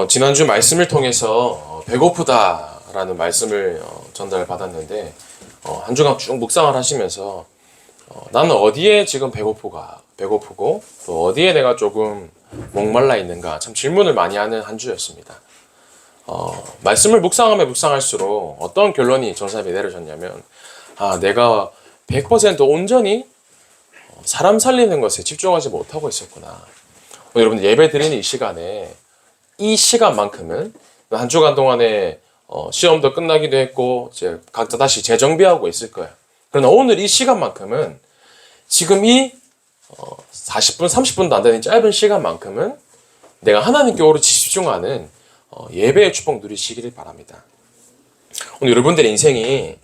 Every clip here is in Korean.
지난주 말씀을 통해서 배고프다라는 말씀을 전달받았는데 한 주간 쭉 묵상을 하시면서 나는 어디에 지금 배고프고 또 어디에 내가 조금 목말라 있는가 참 질문을 많이 하는 한 주였습니다. 말씀을 묵상하면 묵상할수록 어떤 결론이 전사님이 내려졌냐면 내가 100% 온전히 사람 살리는 것에 집중하지 못하고 있었구나. 여러분 예배 드리는 이 시간에 이 시간만큼은 한 주간 동안에 시험도 끝나기도 했고 이제 각자 다시 재정비하고 있을 거예요. 그러나 오늘 이 시간만큼은 지금 이 40분, 30분도 안 되는 짧은 시간만큼은 내가 하나님께 오롯이 집중하는 예배의 축복 누리시기를 바랍니다. 오늘 여러분들의 인생이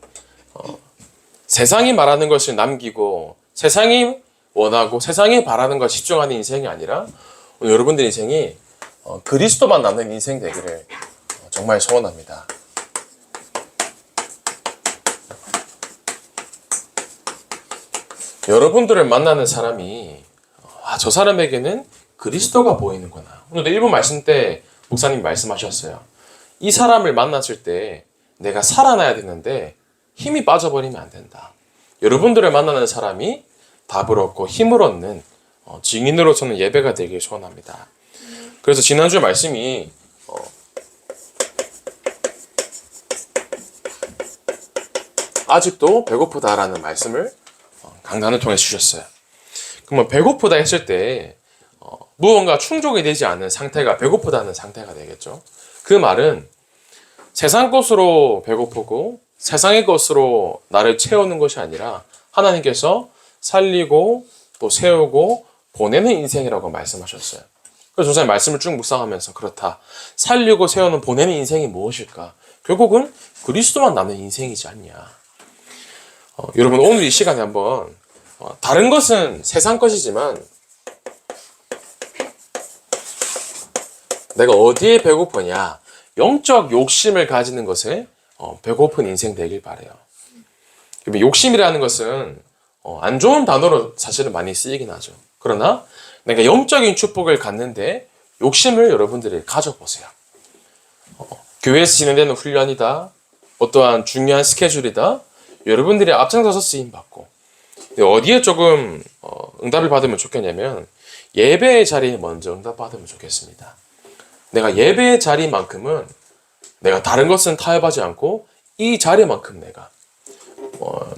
세상이 말하는 것을 남기고 세상이 원하고 세상이 바라는 것에 집중하는 인생이 아니라 오늘 여러분들의 인생이 그리스도만 남는 인생 되기를 정말 소원합니다. 여러분들을 만나는 사람이 저 사람에게는 그리스도가 보이는구나. 오늘도 1부 말씀 때 목사님이 말씀하셨어요. 이 사람을 만났을 때 내가 살아나야 되는데 힘이 빠져버리면 안 된다. 여러분들을 만나는 사람이 답을 얻고 힘을 얻는 증인으로서는 예배가 되길 소원합니다. 그래서 지난주 말씀이 아직도 배고프다라는 말씀을 강단을 통해 주셨어요. 그러면 배고프다 했을 때 무언가 충족이 되지 않는 상태가 배고프다는 상태가 되겠죠. 그 말은 세상 것으로 배고프고 세상의 것으로 나를 채우는 것이 아니라 하나님께서 살리고 또 세우고 보내는 인생이라고 말씀하셨어요. 그래서 전사님 말씀을 쭉 묵상하면서 그렇다. 살리고 세우는 보내는 인생이 무엇일까? 결국은 그리스도만 남는 인생이지 않냐. 여러분 오늘 이 시간에 한번 다른 것은 세상 것이지만 내가 어디에 배고프냐. 영적 욕심을 가지는 것에 배고픈 인생 되길 바라요. 욕심이라는 것은 안 좋은 단어로 사실은 많이 쓰이긴 하죠. 그러나 내가 영적인 축복을 갖는데 욕심을 여러분들이 가져보세요. 교회에서 진행되는 훈련이다. 어떠한 중요한 스케줄이다. 여러분들이 앞장서서 쓰임받고 어디에 조금 응답을 받으면 좋겠냐면 예배의 자리에 먼저 응답받으면 좋겠습니다. 내가 예배의 자리만큼은 내가 다른 것은 타협하지 않고 이 자리만큼 내가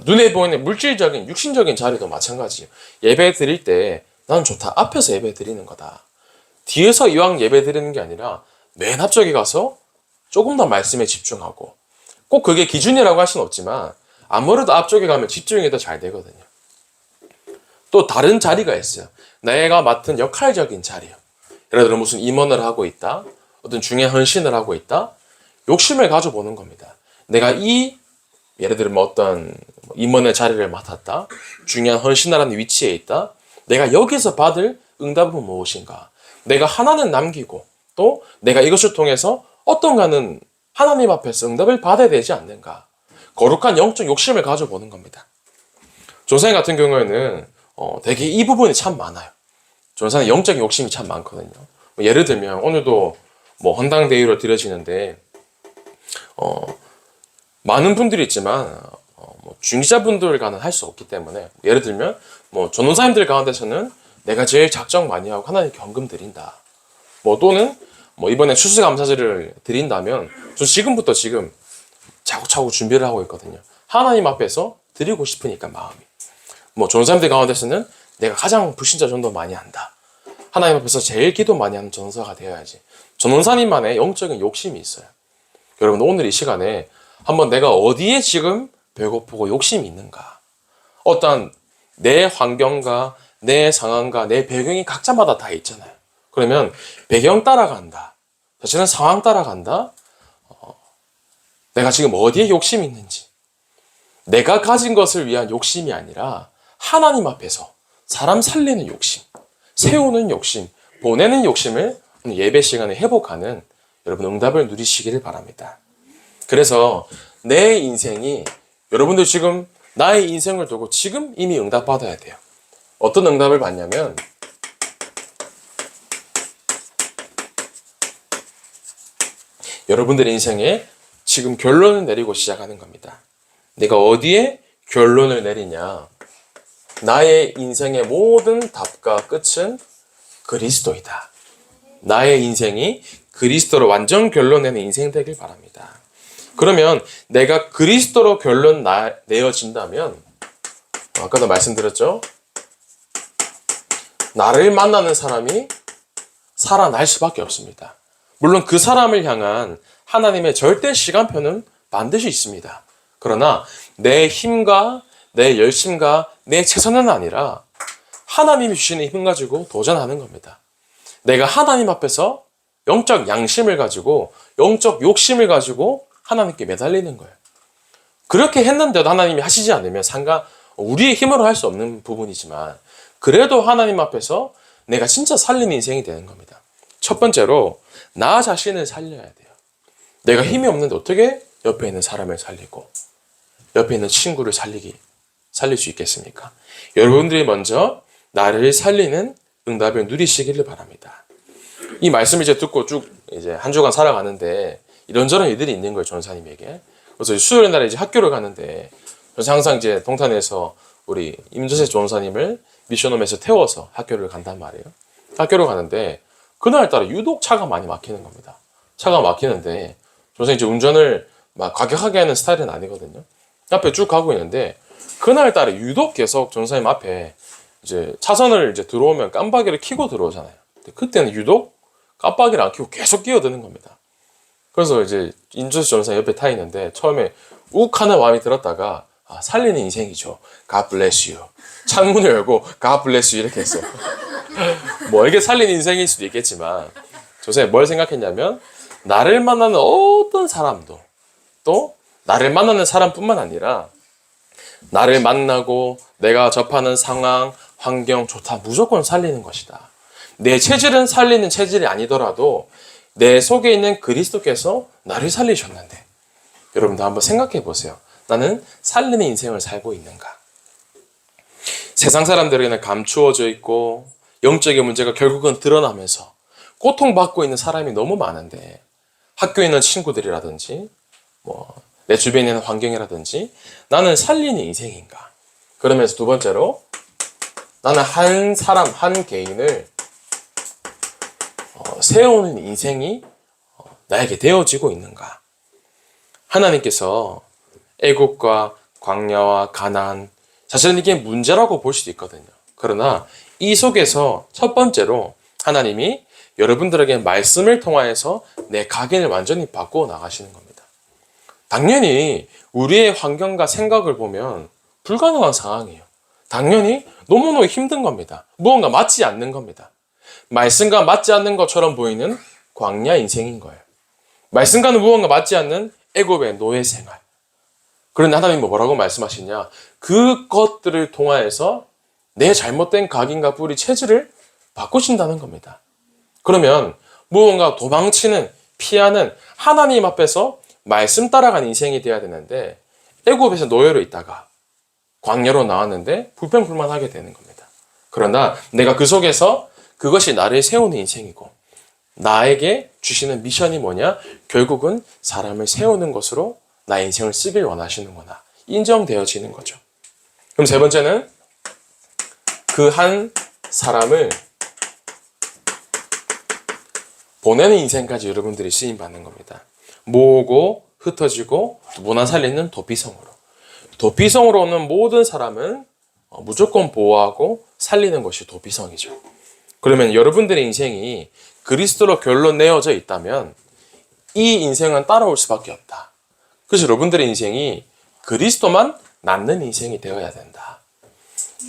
눈에 보이는 물질적인 육신적인 자리도 마찬가지예요. 예배 드릴 때 나는 좋다. 앞에서 예배 드리는 거다. 뒤에서 이왕 예배 드리는 게 아니라 맨 앞쪽에 가서 조금 더 말씀에 집중하고 꼭 그게 기준이라고 할 수는 없지만 아무래도 앞쪽에 가면 집중이 더 잘 되거든요. 또 다른 자리가 있어요. 내가 맡은 역할적인 자리요. 예를 들어 무슨 임원을 하고 있다. 어떤 중요한 헌신을 하고 있다. 욕심을 가져보는 겁니다. 내가 예를 들면 어떤 임원의 자리를 맡았다. 중요한 헌신을 하는 위치에 있다. 내가 여기서 받을 응답은 무엇인가? 내가 하나는 남기고 또 내가 이것을 통해서 어떤가는 하나님 앞에서 응답을 받아야 되지 않는가? 거룩한 영적 욕심을 가져보는 겁니다. 조사님 같은 경우에는 되게 이 부분이 참 많아요. 조사는 영적인 욕심이 참 많거든요. 예를 들면 오늘도 헌당대회로 드려지는데 많은 분들이 있지만 중지자분들과는 할 수 없기 때문에 예를 들면 전도사님들 가운데서는 내가 제일 작정 많이 하고 하나님 경금 드린다. 또는 이번에 추수감사제를 드린다면 저 지금부터 지금 차곡차곡 준비를 하고 있거든요. 하나님 앞에서 드리고 싶으니까 마음이. 전도사님들 가운데서는 내가 가장 불신자 전도 많이 한다. 하나님 앞에서 제일 기도 많이 하는 전도사가 되어야지. 전도사님만의 영적인 욕심이 있어요. 여러분 오늘 이 시간에 한번 내가 어디에 지금 배고프고 욕심이 있는가? 어떤 내 환경과 내 상황과 내 배경이 각자마다 다 있잖아요. 그러면 배경 따라간다. 사실은 상황 따라간다. 내가 지금 어디에 욕심이 있는지. 내가 가진 것을 위한 욕심이 아니라 하나님 앞에서 사람 살리는 욕심, 세우는 욕심, 보내는 욕심을 예배 시간에 회복하는 여러분 응답을 누리시기를 바랍니다. 그래서 내 인생이 여러분들 지금 나의 인생을 두고 지금 이미 응답받아야 돼요. 어떤 응답을 받냐면 여러분들의 인생에 지금 결론을 내리고 시작하는 겁니다. 내가 어디에 결론을 내리냐? 나의 인생의 모든 답과 끝은 그리스도이다. 나의 인생이 그리스도로 완전 결론 내는 인생 되길 바랍니다. 그러면 내가 그리스도로 결론 내어진다면, 아까도 말씀드렸죠? 나를 만나는 사람이 살아날 수밖에 없습니다. 물론 그 사람을 향한 하나님의 절대 시간표는 반드시 있습니다. 그러나 내 힘과 내 열심과 내 최선은 아니라 하나님이 주시는 힘 가지고 도전하는 겁니다. 내가 하나님 앞에서 영적 양심을 가지고 영적 욕심을 가지고 하나님께 매달리는 거예요. 그렇게 했는데도 하나님이 하시지 않으면 우리의 힘으로 할 수 없는 부분이지만 그래도 하나님 앞에서 내가 진짜 살리는 인생이 되는 겁니다. 첫 번째로 나 자신을 살려야 돼요. 내가 힘이 없는데 어떻게 옆에 있는 사람을 살리고 옆에 있는 친구를 살릴 수 있겠습니까? 여러분들이 먼저 나를 살리는 응답을 누리시기를 바랍니다. 이 말씀을 이제 듣고 쭉 이제 한 주간 살아가는데 이런저런 일들이 있는 거예요, 전사님에게. 그래서 수요일 날에 이제 학교를 가는데 그래서 항상 이제 동탄에서 우리 임조세 전사님을 미션홈에서 태워서 학교를 간단 말이에요. 학교를 가는데 그날따라 유독 차가 많이 막히는 겁니다. 차가 막히는데 전사님 이제 운전을 막 과격하게 하는 스타일은 아니거든요. 앞에 쭉 가고 있는데 그날따라 유독 계속 전사님 앞에 이제 차선을 이제 들어오면 깜빡이를 켜고 들어오잖아요. 근데 그때는 유독 깜빡이를 안 켜고 계속 끼어드는 겁니다. 그래서 이제 임조세 전사 옆에 타 있는데 처음에 욱 하는 마음이 들었다가 살리는 인생이죠. God bless you. 창문을 열고 God bless you 이렇게 했어요. 뭐 이게 살리는 인생일 수도 있겠지만 조세 뭘 생각했냐면 나를 만나는 어떤 사람도 또 나를 만나는 사람뿐만 아니라 나를 만나고 내가 접하는 상황, 환경 좋다 무조건 살리는 것이다. 내 체질은 살리는 체질이 아니더라도 내 속에 있는 그리스도께서 나를 살리셨는데 여러분도 한번 생각해 보세요. 나는 살리는 인생을 살고 있는가? 세상 사람들에게는 감추어져 있고 영적인 문제가 결국은 드러나면서 고통받고 있는 사람이 너무 많은데 학교에 있는 친구들이라든지 내 주변에 있는 환경이라든지 나는 살리는 인생인가? 그러면서 두 번째로 나는 한 사람, 한 개인을 세우는 인생이 나에게 되어지고 있는가? 하나님께서 애국과 광야와 가나안 사실은 이게 문제라고 볼 수도 있거든요. 그러나 이 속에서 첫 번째로 하나님이 여러분들에게 말씀을 통하여서 내 각인을 완전히 바꾸어 나가시는 겁니다. 당연히 우리의 환경과 생각을 보면 불가능한 상황이에요. 당연히 너무너무 힘든 겁니다. 무언가 맞지 않는 겁니다. 말씀과 맞지 않는 것처럼 보이는 광야 인생인 거예요. 말씀과는 무언가 맞지 않는 애굽의 노예 생활. 그런데 하나님은 뭐라고 말씀하시냐? 그것들을 통하여서 내 잘못된 각인과 뿌리 체질을 바꾸신다는 겁니다. 그러면 무언가 도망치는, 피하는 하나님 앞에서 말씀 따라가는 인생이 돼야 되는데 애굽에서 노예로 있다가 광야로 나왔는데 불평불만하게 되는 겁니다. 그러나 내가 그 속에서 그것이 나를 세우는 인생이고 나에게 주시는 미션이 뭐냐? 결국은 사람을 세우는 것으로 나의 인생을 쓰길 원하시는구나. 인정되어지는 거죠. 그럼 세 번째는 그 한 사람을 보내는 인생까지 여러분들이 쓰임받는 겁니다. 모으고 흩어지고 문화 살리는 도피성으로. 도피성으로 오는 모든 사람은 무조건 보호하고 살리는 것이 도피성이죠. 그러면 여러분들의 인생이 그리스도로 결론 내어져 있다면 이 인생은 따라올 수밖에 없다. 그래서 여러분들의 인생이 그리스도만 남는 인생이 되어야 된다.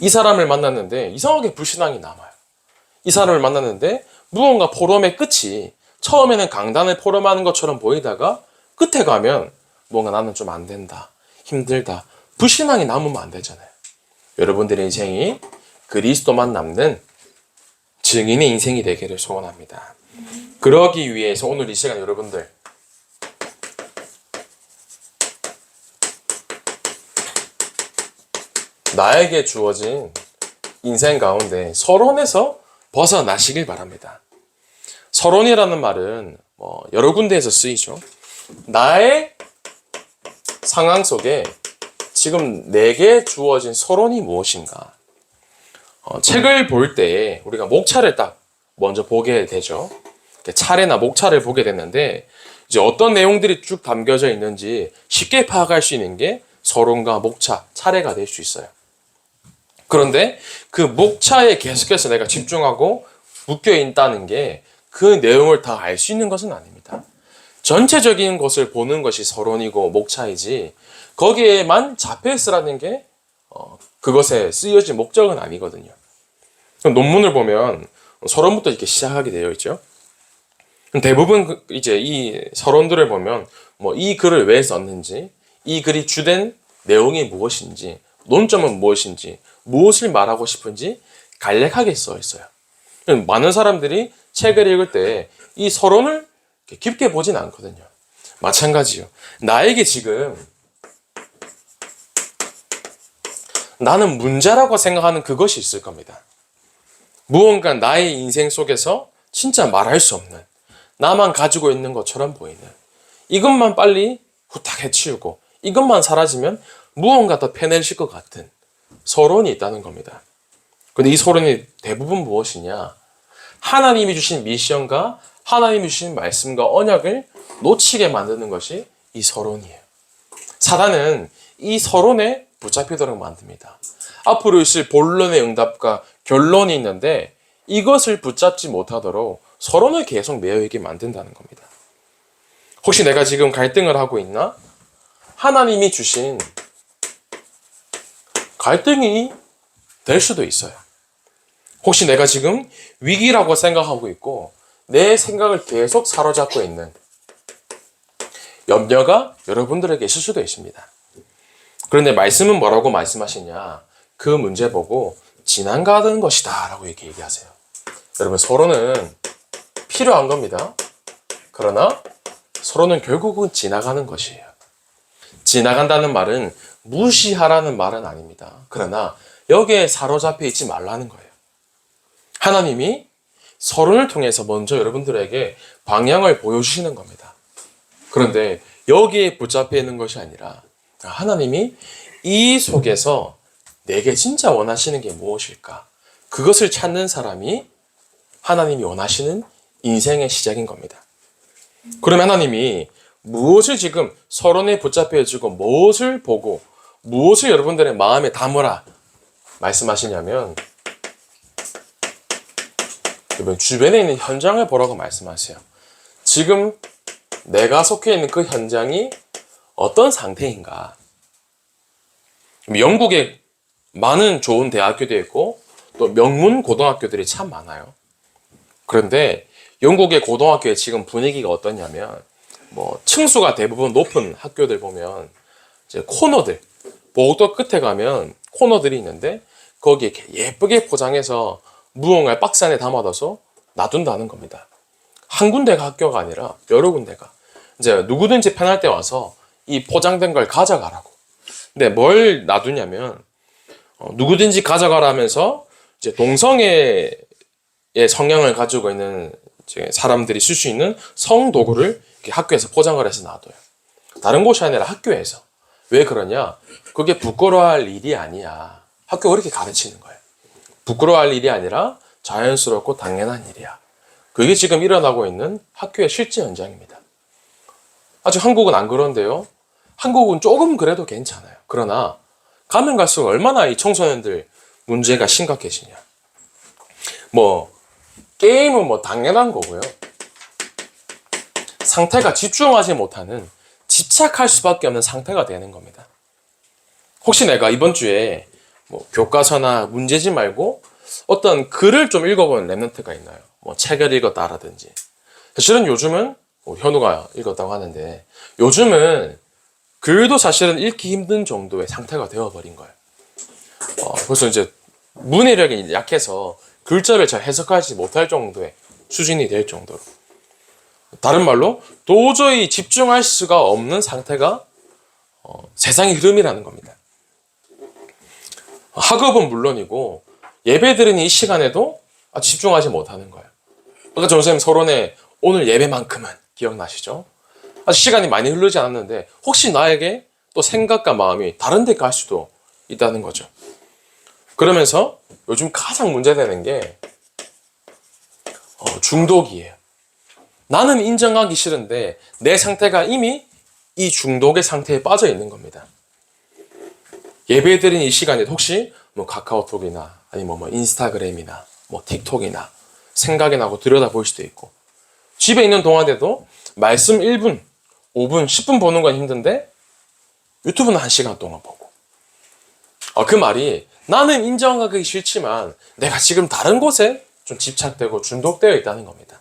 이 사람을 만났는데 이상하게 불신앙이 남아요. 이 사람을 만났는데 무언가 포럼의 끝이 처음에는 강단을 포럼하는 것처럼 보이다가 끝에 가면 뭔가 나는 좀 안 된다. 힘들다. 불신앙이 남으면 안 되잖아요. 여러분들의 인생이 그리스도만 남는 증인의 인생이 되기를 소원합니다. 그러기 위해서 오늘 이 시간 여러분들 나에게 주어진 인생 가운데 서론에서 벗어나시길 바랍니다. 서론이라는 말은 여러 군데에서 쓰이죠. 나의 상황 속에 지금 내게 주어진 서론이 무엇인가? 책을 볼 때 우리가 목차를 딱 먼저 보게 되죠. 차례나 목차를 보게 됐는데 이제 어떤 내용들이 쭉 담겨져 있는지 쉽게 파악할 수 있는 게 서론과 목차, 차례가 될 수 있어요. 그런데 그 목차에 계속해서 내가 집중하고 묶여 있다는 게 그 내용을 다 알 수 있는 것은 아닙니다. 전체적인 것을 보는 것이 서론이고 목차이지 거기에만 잡혀 있으라는 게 그것에 쓰여진 목적은 아니거든요. 논문을 보면 서론부터 이렇게 시작하게 되어 있죠. 대부분 이제 이 서론들을 보면 뭐 이 글을 왜 썼는지, 이 글이 주된 내용이 무엇인지, 논점은 무엇인지, 무엇을 말하고 싶은지 간략하게 써 있어요. 많은 사람들이 책을 읽을 때 이 서론을 깊게 보진 않거든요. 마찬가지요. 나에게 지금 나는 문제라고 생각하는 그것이 있을 겁니다. 무언가 나의 인생 속에서 진짜 말할 수 없는, 나만 가지고 있는 것처럼 보이는, 이것만 빨리 후딱 해치우고 이것만 사라지면 무언가 더 편해질 것 같은 서론이 있다는 겁니다. 근데 이 서론이 대부분 무엇이냐? 하나님이 주신 미션과 하나님이 주신 말씀과 언약을 놓치게 만드는 것이 이 서론이에요. 사단은 이 서론에 붙잡히도록 만듭니다. 앞으로 있을 본론의 응답과 결론이 있는데 이것을 붙잡지 못하도록 서론을 계속 매여있게 만든다는 겁니다. 혹시 내가 지금 갈등을 하고 있나? 하나님이 주신 갈등이 될 수도 있어요. 혹시 내가 지금 위기라고 생각하고 있고 내 생각을 계속 사로잡고 있는 염려가 여러분들에게 있을 수도 있습니다. 그런데 말씀은 뭐라고 말씀하시냐? 그 문제 보고 지나가는 것이다 라고 이렇게 얘기하세요. 여러분, 서론은 필요한 겁니다. 그러나 서론은 결국은 지나가는 것이에요. 지나간다는 말은 무시하라는 말은 아닙니다. 그러나 여기에 사로잡혀 있지 말라는 거예요. 하나님이 서론을 통해서 먼저 여러분들에게 방향을 보여주시는 겁니다. 그런데 여기에 붙잡혀 있는 것이 아니라 하나님이 이 속에서 내게 진짜 원하시는 게 무엇일까? 그것을 찾는 사람이 하나님이 원하시는 인생의 시작인 겁니다. 그러면 하나님이 무엇을 지금 서론에 붙잡혀지고 무엇을 보고 무엇을 여러분들의 마음에 담으라 말씀하시냐면 주변에 있는 현장을 보라고 말씀하세요. 지금 내가 속해 있는 그 현장이 어떤 상태인가? 영국에 많은 좋은 대학교도 있고 또 명문 고등학교들이 참 많아요. 그런데 영국의 고등학교의 지금 분위기가 어떠냐면 층수가 대부분 높은 학교들 보면 이제 코너들, 복도 끝에 가면 코너들이 있는데 거기에 이렇게 예쁘게 포장해서 무언가를 박스 안에 담아둬서 놔둔다는 겁니다. 한 군데가 학교가 아니라 여러 군데가. 이제 누구든지 편할 때 와서 이 포장된 걸 가져가라고. 근데 뭘 놔두냐면 누구든지 가져가라 하면서 이제 동성애의 성향을 가지고 있는 이제 사람들이 쓸 수 있는 성도구를 이렇게 학교에서 포장을 해서 놔둬요. 다른 곳이 아니라 학교에서. 왜 그러냐? 그게 부끄러워할 일이 아니야. 학교가 그렇게 가르치는 거예요. 부끄러워할 일이 아니라 자연스럽고 당연한 일이야. 그게 지금 일어나고 있는 학교의 실제 현장입니다. 아직 한국은 안 그런데요. 한국은 조금 그래도 괜찮아요. 그러나 가면 갈수록 얼마나 이 청소년들 문제가 심각해지냐. 게임은 당연한 거고요. 상태가 집중하지 못하는, 집착할 수밖에 없는 상태가 되는 겁니다. 혹시 내가 이번 주에 교과서나 문제집 말고 어떤 글을 좀 읽어본 랩런트가 있나요? 책을 읽었다라든지. 사실은 요즘은 현우가 읽었다고 하는데 요즘은 글도 사실은 읽기 힘든 정도의 상태가 되어버린 거예요. 그래서 이제 문해력이 약해서 글자를 잘 해석하지 못할 정도의 수준이 될 정도로. 다른 말로 도저히 집중할 수가 없는 상태가 세상의 흐름이라는 겁니다. 학업은 물론이고 예배 드리는 이 시간에도 집중하지 못하는 거예요. 그러니까 선생님 서론에 오늘 예배만큼은 기억나시죠? 아직 시간이 많이 흐르지 않았는데 혹시 나에게 또 생각과 마음이 다른 데 갈 수도 있다는 거죠. 그러면서 요즘 가장 문제되는 게 중독이에요. 나는 인정하기 싫은데 내 상태가 이미 이 중독의 상태에 빠져 있는 겁니다. 예배드린 이 시간에 혹시 뭐 카카오톡이나 아니면 뭐 인스타그램이나 뭐 틱톡이나 생각이 나고 들여다볼 수도 있고, 집에 있는 동안에도 말씀 1분, 5분, 10분 보는 건 힘든데 유튜브는 1시간 동안 보고. 그 말이 나는 인정하기 싫지만 내가 지금 다른 곳에 좀 집착되고 중독되어 있다는 겁니다.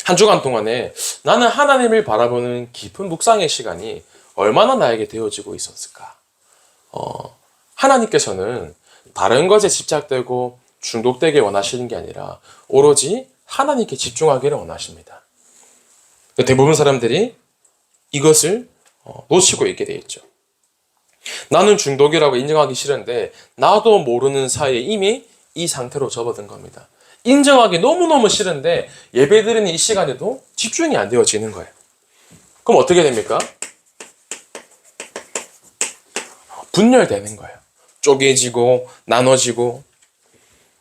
한 주간 동안에 나는 하나님을 바라보는 깊은 묵상의 시간이 얼마나 나에게 되어지고 있었을까? 하나님께서는 다른 것에 집착되고 중독되게 원하시는 게 아니라 오로지 하나님께 집중하기를 원하십니다. 대부분 사람들이 이것을 놓치고 있게 돼 있죠. 나는 중독이라고 인정하기 싫은데 나도 모르는 사이에 이미 이 상태로 접어든 겁니다. 인정하기 너무너무 싫은데 예배드리는 이 시간에도 집중이 안 되어지는 거예요. 그럼 어떻게 됩니까? 분열되는 거예요. 쪼개지고 나눠지고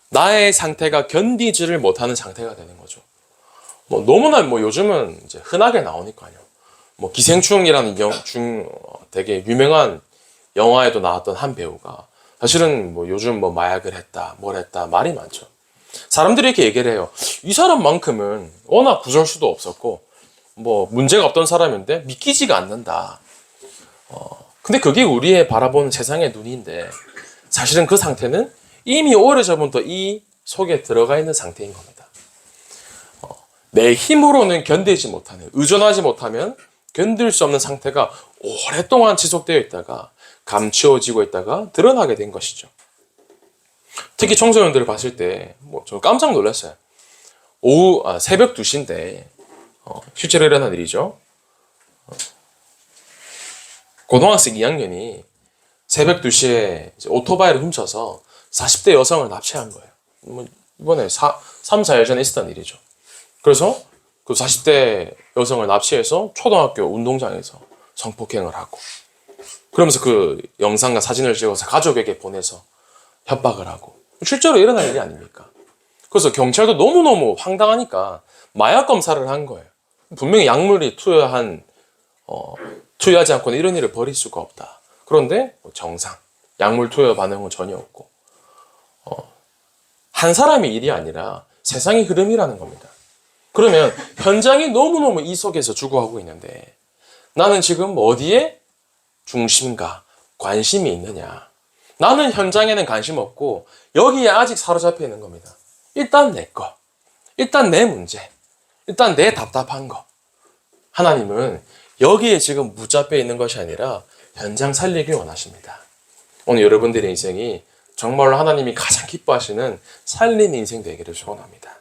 나의 상태가 견디지를 못하는 상태가 되는 거죠. 너무나 요즘은 이제 흔하게 나오니까요. 기생충이라는 되게 유명한 영화에도 나왔던 한 배우가 사실은 요즘 마약을 했다, 뭘 했다 말이 많죠. 사람들이 이렇게 얘기를 해요. 이 사람만큼은 워낙 구설수도 없었고 문제가 없던 사람인데 믿기지가 않는다. 근데 그게 우리의 바라보는 세상의 눈인데 사실은 그 상태는 이미 오래전부터 이 속에 들어가 있는 상태인 겁니다. 내 힘으로는 견디지 못하는, 의존하지 못하면 견딜 수 없는 상태가 오랫동안 지속되어 있다가 감추어지고 있다가 드러나게 된 것이죠. 특히 청소년들을 봤을 때 저 깜짝 놀랐어요. 새벽 2시인데 실제로 일어난 일이죠. 고등학생 2학년이 새벽 2시에 오토바이를 훔쳐서 40대 여성을 납치한 거예요. 이번에 3, 4일 전에 있었던 일이죠. 그래서 그 40대 여성을 납치해서 초등학교 운동장에서 성폭행을 하고, 그러면서 그 영상과 사진을 찍어서 가족에게 보내서 협박을 하고, 실제로 일어난 일이 아닙니까? 그래서 경찰도 너무너무 황당하니까 마약 검사를 한 거예요. 분명히 약물이 투여하지 않고는 이런 일을 벌일 수가 없다. 그런데 정상, 약물 투여 반응은 전혀 없고, 한 사람의 일이 아니라 세상의 흐름이라는 겁니다. 그러면 현장이 너무너무 이 속에서 죽어가고 있는데 나는 지금 어디에 중심과 관심이 있느냐? 나는 현장에는 관심 없고 여기에 아직 사로잡혀 있는 겁니다. 일단 내 거, 일단 내 문제, 일단 내 답답한 거. 하나님은 여기에 지금 붙잡혀 있는 것이 아니라 현장 살리길 원하십니다. 오늘 여러분들의 인생이 정말로 하나님이 가장 기뻐하시는 살린 인생 되기를 소원합니다.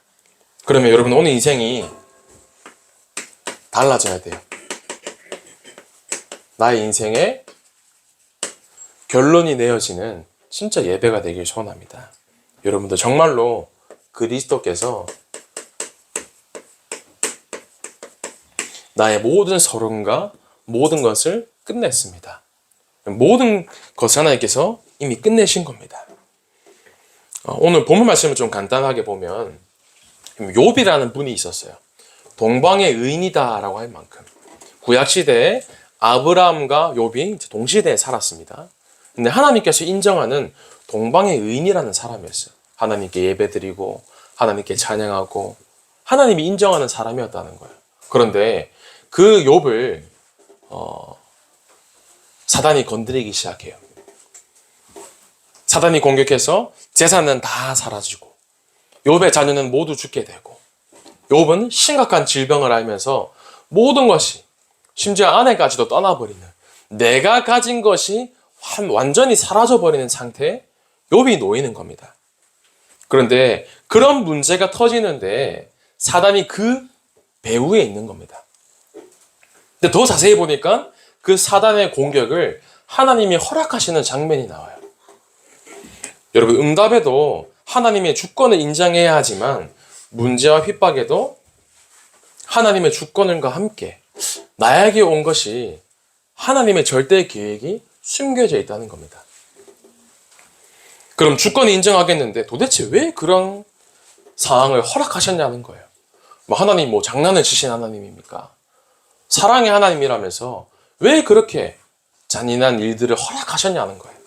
그러면 여러분 오늘 인생이 달라져야 돼요. 나의 인생에 결론이 내어지는 진짜 예배가 되길 소원합니다. 여러분들 정말로 그리스도께서 나의 모든 서름과 모든 것을 끝냈습니다. 모든 것을 하나님께서 이미 끝내신 겁니다. 오늘 본문 말씀을 좀 간단하게 보면 욥이라는 분이 있었어요. 동방의 의인이다라고 할 만큼 구약시대에 아브라함과 욥이 동시대에 살았습니다. 근데 하나님께서 인정하는 동방의 의인이라는 사람이었어요. 하나님께 예배드리고 하나님께 찬양하고 하나님이 인정하는 사람이었다는 거예요. 그런데 그 욥을 사단이 건드리기 시작해요. 사단이 공격해서 재산은 다 사라지고 욥의 자녀는 모두 죽게 되고 욥은 심각한 질병을 앓면서 모든 것이 심지어 아내까지도 떠나버리는 내가 가진 것이 완전히 사라져버리는 상태에 욥이 놓이는 겁니다. 그런데 그런 문제가 터지는데 사단이 그 배후에 있는 겁니다. 근데 더 자세히 보니까 그 사단의 공격을 하나님이 허락하시는 장면이 나와요. 여러분 응답에도 하나님의 주권을 인정해야 하지만 문제와 핍박에도 하나님의 주권과 함께 나에게 온 것이 하나님의 절대 계획이 숨겨져 있다는 겁니다. 그럼 주권이 인정하겠는데 도대체 왜 그런 상황을 허락하셨냐는 거예요. 하나님 장난을 치신 하나님입니까? 사랑의 하나님이라면서 왜 그렇게 잔인한 일들을 허락하셨냐는 거예요.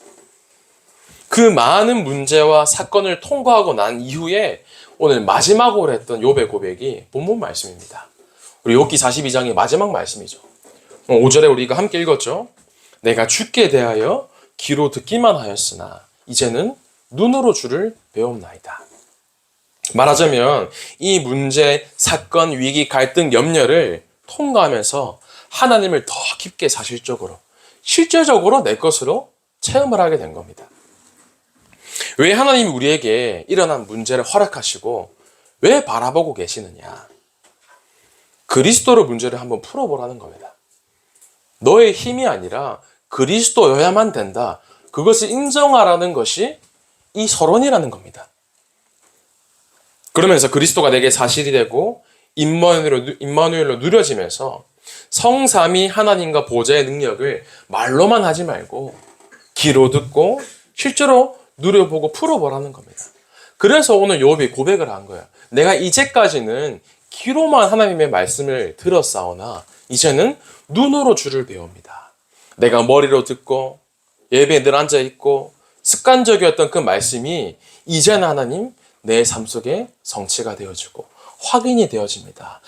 그 많은 문제와 사건을 통과하고 난 이후에 오늘 마지막으로 했던 욥의 고백이 본문 말씀입니다. 우리 욥기 42장의 마지막 말씀이죠. 5절에 우리가 함께 읽었죠. 내가 주께 대하여 귀로 듣기만 하였으나 이제는 눈으로 주를 배움나이다. 말하자면 이 문제, 사건, 위기, 갈등, 염려를 통과하면서 하나님을 더 깊게 사실적으로, 실제적으로 내 것으로 체험을 하게 된 겁니다. 왜 하나님이 우리에게 일어난 문제를 허락하시고 왜 바라보고 계시느냐? 그리스도로 문제를 한번 풀어보라는 겁니다. 너의 힘이 아니라 그리스도여야만 된다. 그것을 인정하라는 것이 이 서론이라는 겁니다. 그러면서 그리스도가 내게 사실이 되고 임마누엘로 누려지면서 성삼위 하나님과 보좌의 능력을 말로만 하지 말고 귀로 듣고 실제로 누려보고 풀어보라는 겁니다. 그래서 오늘 욥이 고백을 한 거예요. 내가 이제까지는 귀로만 하나님의 말씀을 들었사오나 이제는 눈으로 주를 배웁니다. 내가 머리로 듣고 예배에 늘 앉아있고 습관적이었던 그 말씀이 이제는 하나님 내 삶 속에 성취가 되어지고 확인이 되어집니다.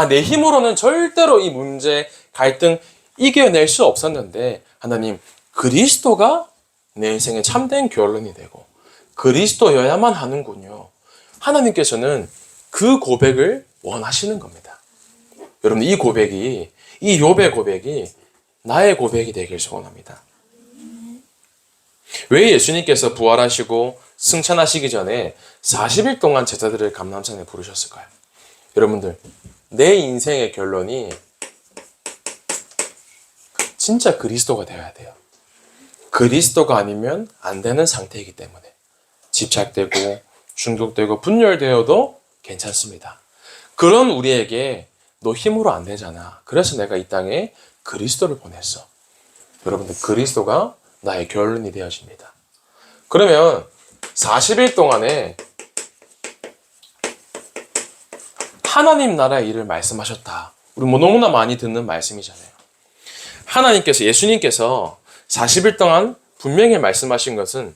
내 힘으로는 절대로 이 문제, 갈등 이겨낼 수 없었는데 하나님 그리스도가 내 인생의 참된 결론이 되고 그리스도여야만 하는군요. 하나님께서는 그 고백을 원하시는 겁니다. 여러분 이 고백이 이 욥의 고백이 나의 고백이 되길 소원합니다. 왜 예수님께서 부활하시고 승천하시기 전에 40일 동안 제자들을 감람산에 부르셨을까요? 여러분들 내 인생의 결론이 진짜 그리스도가 되어야 돼요. 그리스도가 아니면 안 되는 상태이기 때문에 집착되고 중독되고 분열되어도 괜찮습니다. 그런 우리에게 너 힘으로 안 되잖아. 그래서 내가 이 땅에 그리스도를 보냈어. 여러분들 그리스도가 나의 결론이 되어집니다. 그러면 40일 동안에 하나님 나라의 일을 말씀하셨다. 우리 너무나 많이 듣는 말씀이잖아요. 하나님께서 예수님께서 40일 동안 분명히 말씀하신 것은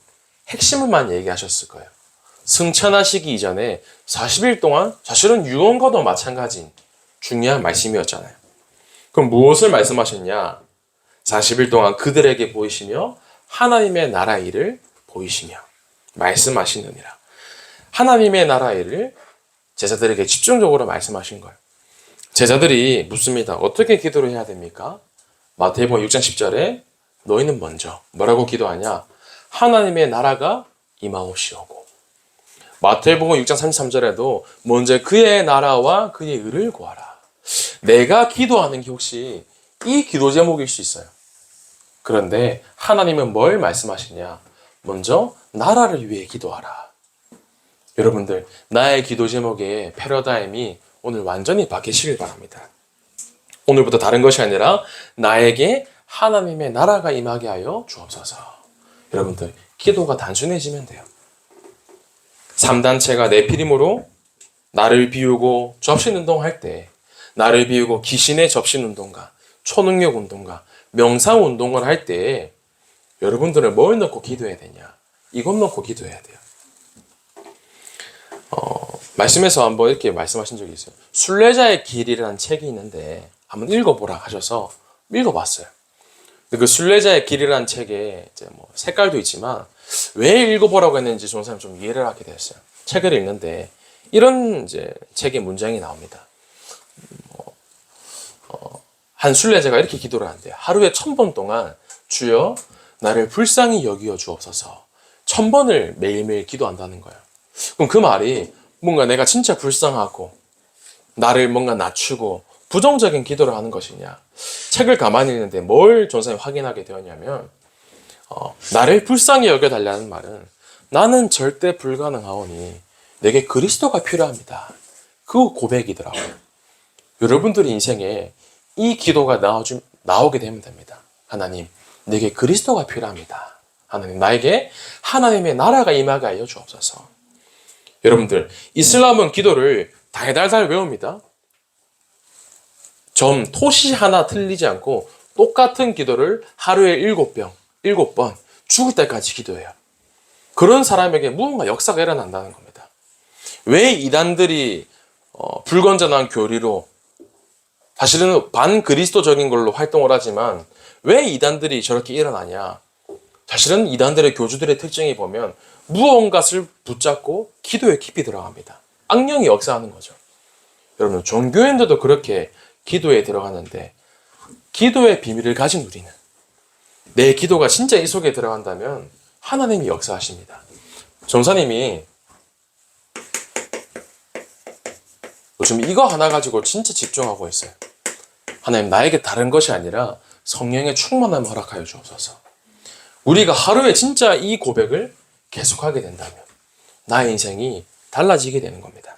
핵심을만 얘기하셨을 거예요. 승천하시기 이전에 40일 동안 사실은 유언과도 마찬가지인 중요한 말씀이었잖아요. 그럼 무엇을 말씀하셨냐? 40일 동안 그들에게 보이시며 하나님의 나라 일을 보이시며 말씀하시느니라. 하나님의 나라 일을 제자들에게 집중적으로 말씀하신 거예요. 제자들이 묻습니다. 어떻게 기도를 해야 됩니까? 마태복음 6장 10절에 너희는 먼저 뭐라고 기도하냐? 하나님의 나라가 임하옵시오고. 마태복음 6장 33절에도 먼저 그의 나라와 그의 의를 구하라. 내가 기도하는 게 혹시 이 기도 제목일 수 있어요. 그런데 하나님은 뭘 말씀하시냐? 먼저 나라를 위해 기도하라. 여러분들 나의 기도 제목의 패러다임이 오늘 완전히 바뀌시길 바랍니다. 오늘부터 다른 것이 아니라 나에게 하나님의 나라가 임하게 하여 주옵소서. 여러분들 기도가 단순해지면 돼요. 3단체가 네피림으로 나를 비우고 접신운동할 때 나를 비우고 귀신의 접신운동가 초능력 운동가 명상 운동을 할 때 여러분들은 뭘 넣고 기도해야 되냐? 이것 넣고 기도해야 돼요. 말씀에서 한번 이렇게 말씀하신 적이 있어요. 순례자의 길이라는 책이 있는데 한번 읽어보라 하셔서 읽어봤어요. 그 순례자의 길이라는 책에 이제 색깔도 있지만 왜 읽어보라고 했는지 저는 사람 좀 이해를 하게 됐어요. 책을 읽는데 이런 이제 책의 문장이 나옵니다. 한 순례자가 이렇게 기도를 한대요. 하루에 1000번 동안 주여 나를 불쌍히 여기어 주옵소서. 1000번을 매일매일 기도한다는 거예요. 그럼 그 말이 뭔가 내가 진짜 불쌍하고 나를 뭔가 낮추고 부정적인 기도를 하는 것이냐. 책을 가만히 읽는데 뭘 전사님 확인하게 되었냐면 나를 불쌍히 여겨달라는 말은 나는 절대 불가능하오니 내게 그리스도가 필요합니다. 그 고백이더라고요. 여러분들의 인생에 이 기도가 나오게 되면 됩니다. 하나님, 내게 그리스도가 필요합니다. 하나님, 나에게 하나님의 나라가 임하게 하여 주옵소서. 여러분들, 이슬람은 기도를 달달달 외웁니다. 토시 하나 틀리지 않고 똑같은 기도를 하루에 7번 죽을 때까지 기도해요. 그런 사람에게 무언가 역사가 일어난다는 겁니다. 왜 이단들이 불건전한 교리로 사실은 반그리스도적인 걸로 활동을 하지만 왜 이단들이 저렇게 일어나냐? 사실은 이단들의 교주들의 특징이 보면 무언가를 붙잡고 기도에 깊이 들어갑니다. 악령이 역사하는 거죠. 여러분, 종교인들도 그렇게 기도에 들어가는데 기도의 비밀을 가진 우리는 내 기도가 진짜 이 속에 들어간다면 하나님이 역사하십니다. 전사님이 요즘 이거 하나 가지고 진짜 집중하고 있어요. 하나님, 나에게 다른 것이 아니라 성령의 충만함을 허락하여 주옵소서. 우리가 하루에 진짜 이 고백을 계속하게 된다면 나의 인생이 달라지게 되는 겁니다.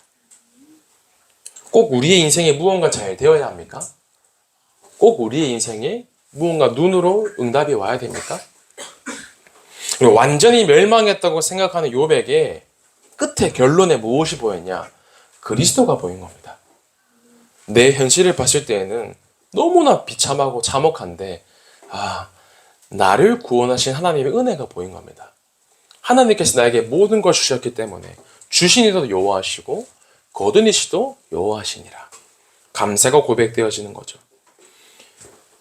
꼭 우리의 인생에 무언가 잘 되어야 합니까? 꼭 우리의 인생에 무언가 눈으로 응답이 와야 됩니까? 그리고 완전히 멸망했다고 생각하는 욥에게 끝에 결론에 무엇이 보였냐? 그리스도가 보인 겁니다. 내 현실을 봤을 때에는 너무나 비참하고 참혹한데 나를 구원하신 하나님의 은혜가 보인 겁니다. 하나님께서 나에게 모든 걸 주셨기 때문에 주시니도 여호와시고 거두니시도 여호와시니라. 감사가 고백되어지는 거죠.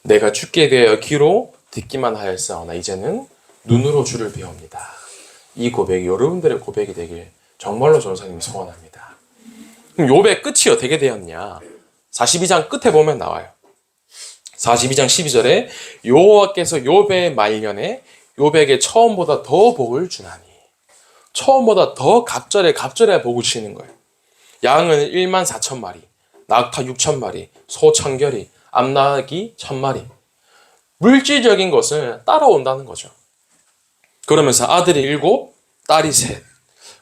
내가 죽게 되어 귀로 듣기만 하였사오나 이제는 눈으로 주를 배웁니다. 이 고백이 여러분들의 고백이 되길 정말로 전사님이 소원합니다. 그럼 욥의 끝이 어떻게 되었냐? 42장 끝에 보면 나와요. 42장 12절에 여호와께서 욥의 말년에 욥에게 처음보다 더 복을 주나니, 처음보다 더 갑절에 복을 주시는 거예요. 양은 1만 4천 마리, 낙타 6천 마리, 소 1,000결이, 암낙이 1,000마리. 물질적인 것을 따라온다는 거죠. 그러면서 아들이 7, 딸이 3.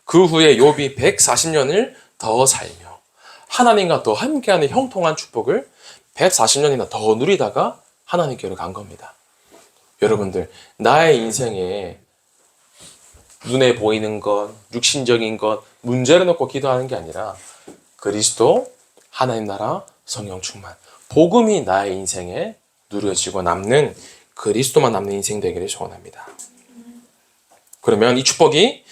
그 후에 욥이 140년을 더 살며 하나님과 더 함께하는 형통한 축복을 140년이나 더 누리다가 하나님께로 간 겁니다. 여러분들, 나의 인생에 눈에 보이는 것, 육신적인 것, 문제를 놓고 기도하는 게 아니라 그리스도, 하나님 나라, 성령 충만, 복음이 나의 인생에 누려지고 남는 그리스도만 남는 인생 되기를 소원합니다. 그러면 이 축복이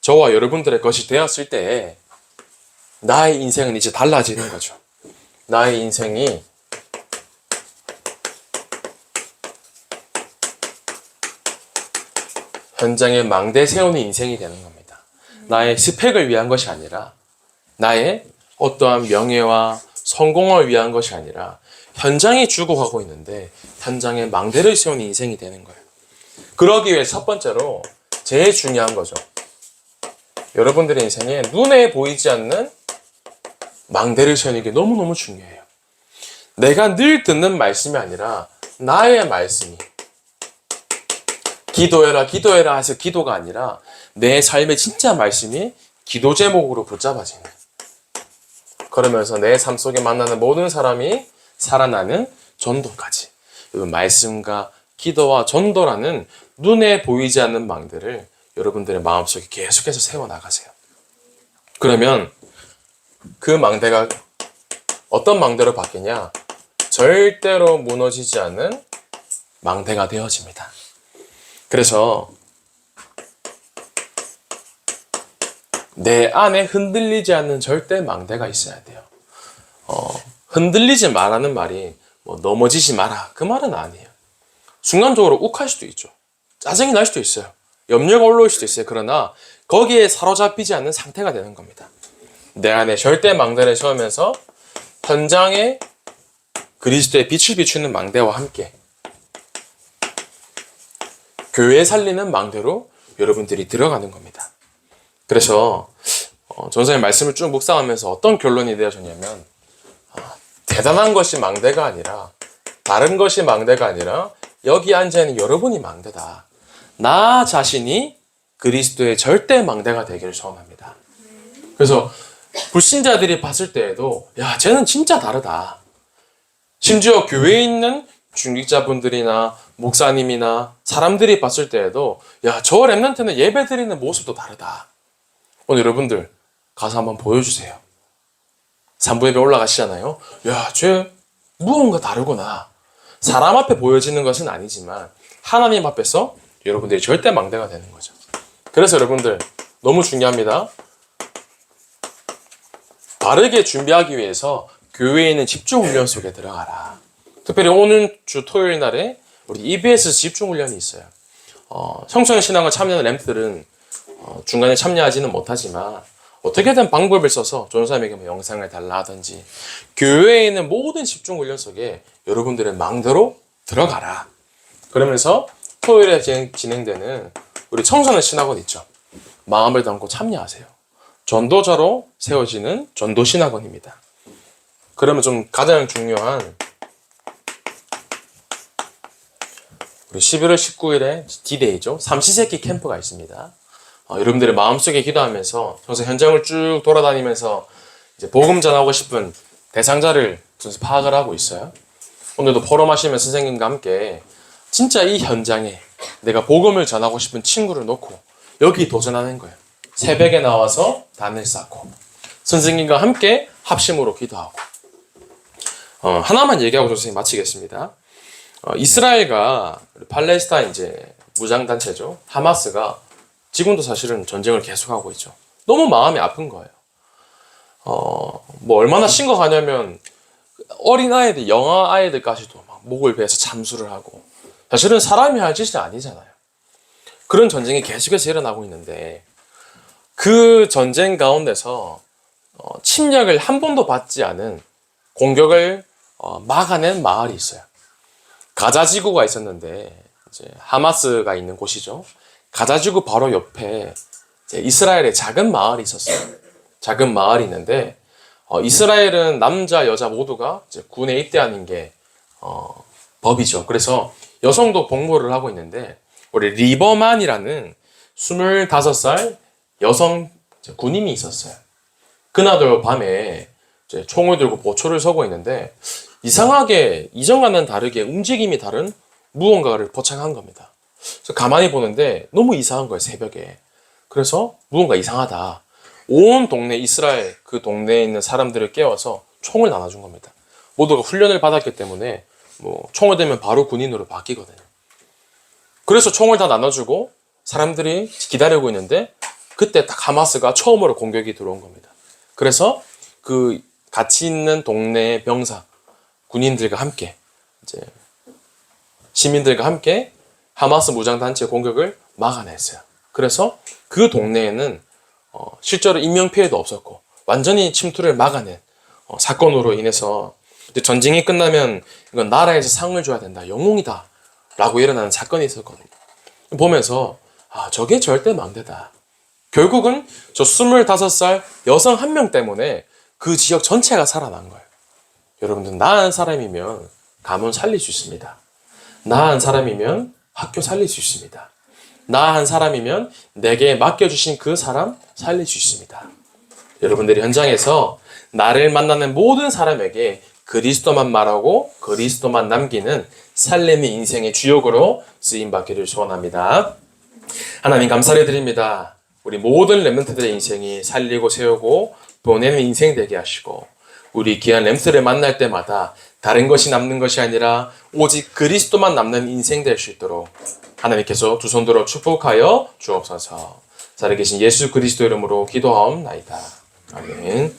저와 여러분들의 것이 되었을 때 나의 인생은 이제 달라지는 거죠. 나의 인생이 현장에 망대 세우는 인생이 되는 겁니다. 나의 스펙을 위한 것이 아니라 나의 어떠한 명예와 성공을 위한 것이 아니라 현장에 죽어가고 있는데 현장에 망대를 세우는 인생이 되는 거예요. 그러기 위해 첫 번째로 제일 중요한 거죠. 여러분들의 인생에 눈에 보이지 않는 망대를 세우는 게 너무너무 중요해요. 내가 늘 듣는 말씀이 아니라 나의 말씀이, 기도해라 해서 기도가 아니라 내 삶의 진짜 말씀이 기도 제목으로 붙잡아지는, 그러면서 내 삶 속에 만나는 모든 사람이 살아나는 전도까지. 말씀과 기도와 전도라는 눈에 보이지 않는 망대를 여러분들의 마음속에 계속해서 세워나가세요. 그러면 그 망대가 어떤 망대로 바뀌냐? 절대로 무너지지 않는 망대가 되어집니다. 그래서 내 안에 흔들리지 않는 절대 망대가 있어야 돼요. 흔들리지 말라는 말이 넘어지지 마라, 그 말은 아니에요. 순간적으로 욱할 수도 있죠. 짜증이 날 수도 있어요. 염려가 올라올 수도 있어요. 그러나 거기에 사로잡히지 않는 상태가 되는 겁니다. 내 안에 절대 망대를 세우면서 현장에 그리스도의 빛을 비추는 망대와 함께 교회 살리는 망대로 여러분들이 들어가는 겁니다. 그래서 전사님 말씀을 쭉 묵상하면서 어떤 결론이 되어졌냐면 대단한 것이 망대가 아니라, 다른 것이 망대가 아니라 여기 앉아있는 여러분이 망대다. 나 자신이 그리스도의 절대 망대가 되기를 소원합니다. 그래서 불신자들이 봤을 때에도 야, 쟤는 진짜 다르다. 심지어 교회에 있는 중직자분들이나 목사님이나 사람들이 봤을 때에도 야, 저 렘넌트는 예배 드리는 모습도 다르다. 오늘 여러분들 가서 한번 보여주세요. 산부 예배 올라가시잖아요. 야, 쟤 무언가 다르구나. 사람 앞에 보여지는 것은 아니지만 하나님 앞에서 여러분들이 절대 망대가 되는 거죠. 그래서 여러분들 너무 중요합니다. 바르게 준비하기 위해서 교회에 있는 집중훈련 속에 들어가라. 특별히 오늘 주 토요일 날에 우리 EBS 집중훈련이 있어요. 청소년 신앙을 참여하는 램프들은 중간에 참여하지는 못하지만 어떻게든 방법을 써서 전사님에게 뭐 영상을 달라 하든지 교회에 있는 모든 집중훈련 속에 여러분들의 망대로 들어가라. 그러면서 토요일에 진행되는 우리 청소년 신학원 있죠. 마음을 담고 참여하세요. 전도자로 세워지는 전도신학원입니다. 그러면 좀 가장 중요한 우리 11월 19일에 D-Day죠. 삼시세끼 캠프가 있습니다. 여러분들의 마음속에 기도하면서 평소 현장을 쭉 돌아다니면서 이제 복음 전하고 싶은 대상자를 파악을 하고 있어요. 오늘도 포럼하시면 선생님과 함께 진짜 이 현장에 내가 복음을 전하고 싶은 친구를 놓고 여기 도전하는 거예요. 새벽에 나와서 단을 쌓고 선생님과 함께 합심으로 기도하고 하나만 얘기하고 선생님 마치겠습니다. 이스라엘과 팔레스타인 이제 무장단체죠. 하마스가 지금도 사실은 전쟁을 계속하고 있죠. 너무 마음이 아픈 거예요. 뭐 얼마나 심각하냐면 어린아이들, 영아아이들까지도 막 목을 베어서 참수를 하고 사실은 사람이 할 짓이 아니잖아요. 그런 전쟁이 계속해서 일어나고 있는데 그 전쟁 가운데서 침략을 한 번도 받지 않은 공격을 막아낸 마을이 있어요. 가자지구가 있었는데 이제 하마스가 있는 곳이죠. 가자지구 바로 옆에 이제 이스라엘의 작은 마을이 있었어요. 작은 마을이 있는데 이스라엘은 남자 여자 모두가 이제 군에 입대하는 게 법이죠. 그래서 여성도 복무를 하고 있는데 우리 리버만이라는 25살 여성 군인이 있었어요. 그날도 밤에 이제 총을 들고 보초를 서고 있는데 이상하게 이전과는 다르게 움직임이 다른 무언가를 포착한 겁니다. 그래서 가만히 보는데 너무 이상한 거예요, 새벽에. 그래서 무언가 이상하다. 온 동네 이스라엘 그 동네에 있는 사람들을 깨워서 총을 나눠준 겁니다. 모두가 훈련을 받았기 때문에 뭐 총을 들면 바로 군인으로 바뀌거든요. 그래서 총을 다 나눠주고 사람들이 기다리고 있는데 그때 딱 하마스가 처음으로 공격이 들어온 겁니다. 그래서 그 같이 있는 동네 병사 군인들과 함께 이제 시민들과 함께 하마스 무장단체 공격을 막아냈어요. 그래서 그 동네에는 실제로 인명피해도 없었고 완전히 침투를 막아낸 사건으로 인해서 전쟁이 끝나면 이건 나라에서 상을 줘야 된다. 영웅이다. 라고 일어나는 사건이 있었거든요. 보면서 저게 절대 망대다. 결국은 저 25살 여성 한 명 때문에 그 지역 전체가 살아난 거예요. 여러분들 나은 사람이면 가문 살릴 수 있습니다. 나은 사람이면 학교 살릴 수 있습니다. 나은 사람이면 내게 맡겨주신 그 사람 살릴 수 있습니다. 여러분들이 현장에서 나를 만나는 모든 사람에게 그리스도만 말하고 그리스도만 남기는 살렘의 인생의 주역으로 쓰임받기를 소원합니다. 하나님 감사를 드립니다. 우리 모든 렘넌트들의 인생이 살리고 세우고 보내는 인생 되게 하시고 우리 귀한 렘스를 만날 때마다 다른 것이 남는 것이 아니라 오직 그리스도만 남는 인생 될 수 있도록 하나님께서 두 손 들어 축복하여 주옵소서. 살아계신 예수 그리스도 이름으로 기도하옵나이다. 아멘.